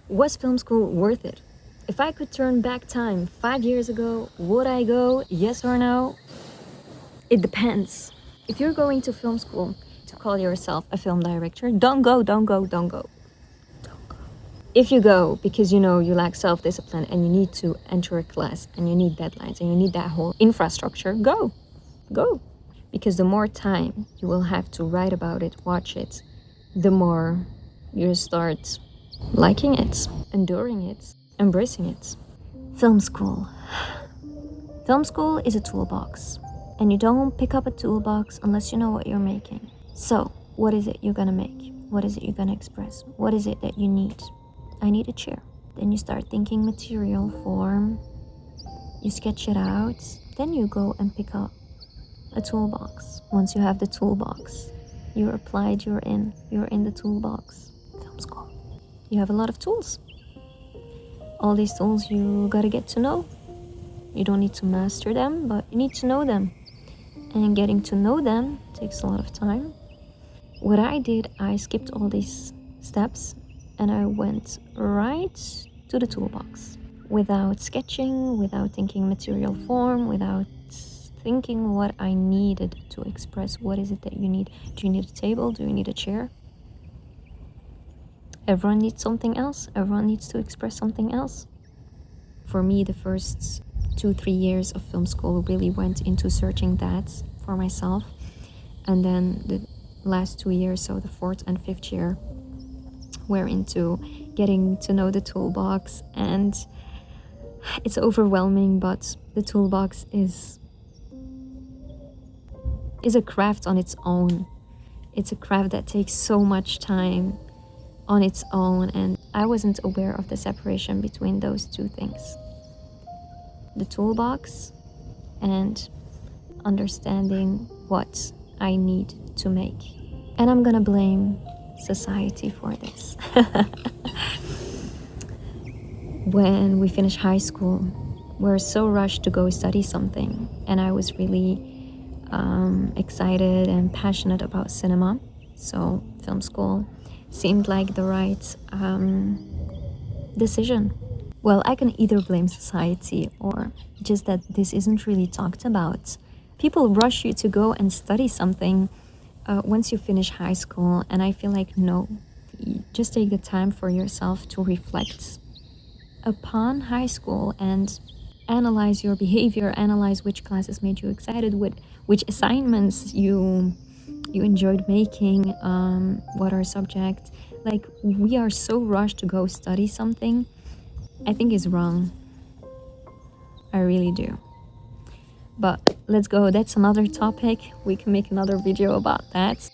Was film school worth it? If I could turn back time 5 years ago, would I go? Yes or no? It depends. If you're going to film school to call yourself a film director, don't go, don't go, don't go. Don't go. If you go because you know you lack self-discipline and you need to enter a class and you need deadlines and you need that whole infrastructure, go. Go. Because the more time you will have to write about it, watch it, the more you start liking it, enduring it, embracing it. Film school. Film school is a toolbox, and you don't pick up a toolbox unless you know what you're making. So, what is it you're gonna make? What is it you're gonna express? What is it that you need? I need a chair. Then you start thinking material, form, you sketch it out, then you go and pick up a toolbox. Once you have the toolbox, you're applied, you're in the toolbox. Film school. You have a lot of tools. All these tools you gotta get to know. You don't need to master them, but you need to know them. And getting to know them takes a lot of time. What I did, I skipped all these steps and I went right to the toolbox. Without sketching, without thinking material form, without thinking what I needed to express. What is it that you need? Do you need a table? Do you need a chair? Everyone needs something else. Everyone needs to express something else. For me, the first 2-3 years of film school really went into searching that for myself. And then the last 2 years, so the 4th and 5th year, were into getting to know the toolbox. And it's overwhelming, but the toolbox is a craft on its own. It's a craft that takes so much time on its own, and I wasn't aware of the separation between those two things. The toolbox and understanding what I need to make. And I'm gonna blame society for this. When we finish high school, we're so rushed to go study something, and I was really excited and passionate about cinema, so film school seemed like the right decision. Well, I can either blame society or just that this isn't really talked about. People rush you to go and study something once you finish high school, and I feel like no, just take the time for yourself to reflect upon high school and analyze your behavior, analyze which classes made you excited, which assignments you enjoyed making, what are subjects. Like, we are so rushed to go study something, I think is wrong. I really do. But let's go, that's another topic. We can make another video about that.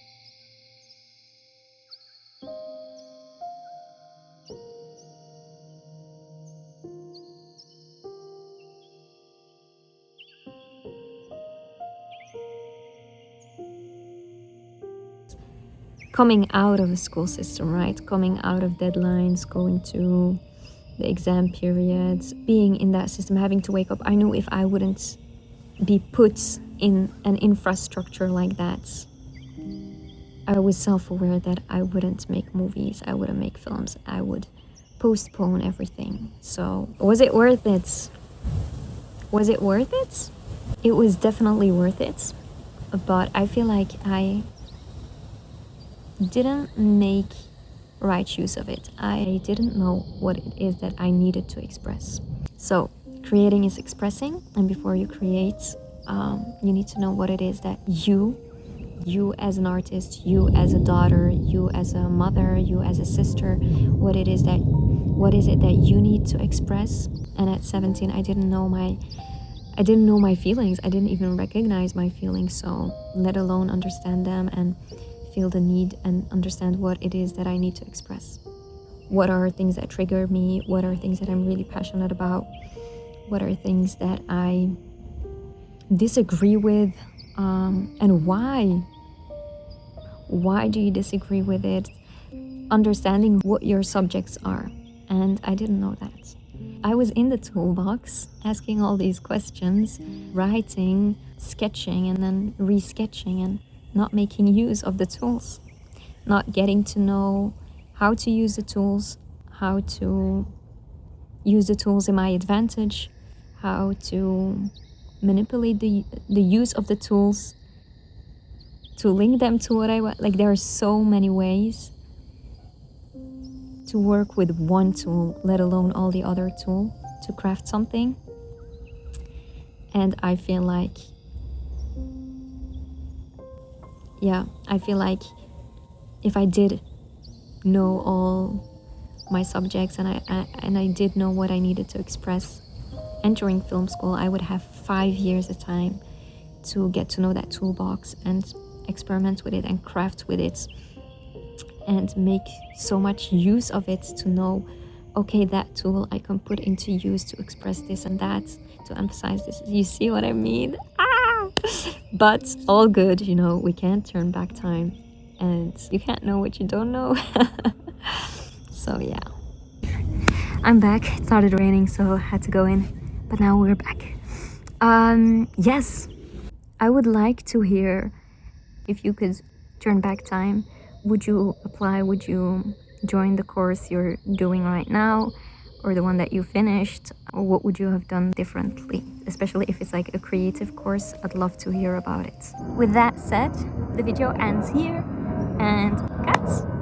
Coming out of a school system, right? Coming out of deadlines, going to the exam periods, being in that system, having to wake up. I knew if I wouldn't be put in an infrastructure like that, I was self-aware that I wouldn't make movies, I wouldn't make films, I would postpone everything. So was it worth it? Was it worth it? It was definitely worth it, but I feel like I didn't make right use of it. I didn't know what it is that I needed to express. So creating is expressing, and before you create, you need to know what it is that you as an artist, you as a daughter, you as a mother, you as a sister, what is it that you need to express. And at 17, I didn't know my feelings. I didn't even recognize my feelings, so let alone understand them and feel the need and understand what it is that I need to express. What are things that trigger me? What are things that I'm really passionate about? What are things that I disagree with? And why? Why do you disagree with it? Understanding what your subjects are. And I didn't know that. I was in the toolbox asking all these questions, writing, sketching, and then re-sketching, and not making use of the tools, not getting to know how to use the tools, how to use the tools in my advantage, how to manipulate the use of the tools to link them to what I want. Like, there are so many ways to work with one tool, let alone all the other tools, to craft something. And I feel like, if I did know all my subjects and I did know what I needed to express entering film school, I would have 5 years of time to get to know that toolbox and experiment with it and craft with it and make so much use of it to know, okay, that tool I can put into use to express this and that, to emphasize this. You see what I mean? But all good, we can't turn back time, and you can't know what you don't know. So yeah, I'm back. It started raining, so I had to go in, but now we're back. Yes, I would like to hear, if you could turn back time, would you apply? Would you join the course you're doing right now, or the one that you finished? Or what would you have done differently? Especially if it's like a creative course, I'd love to hear about it. With that said, the video ends here, and cut!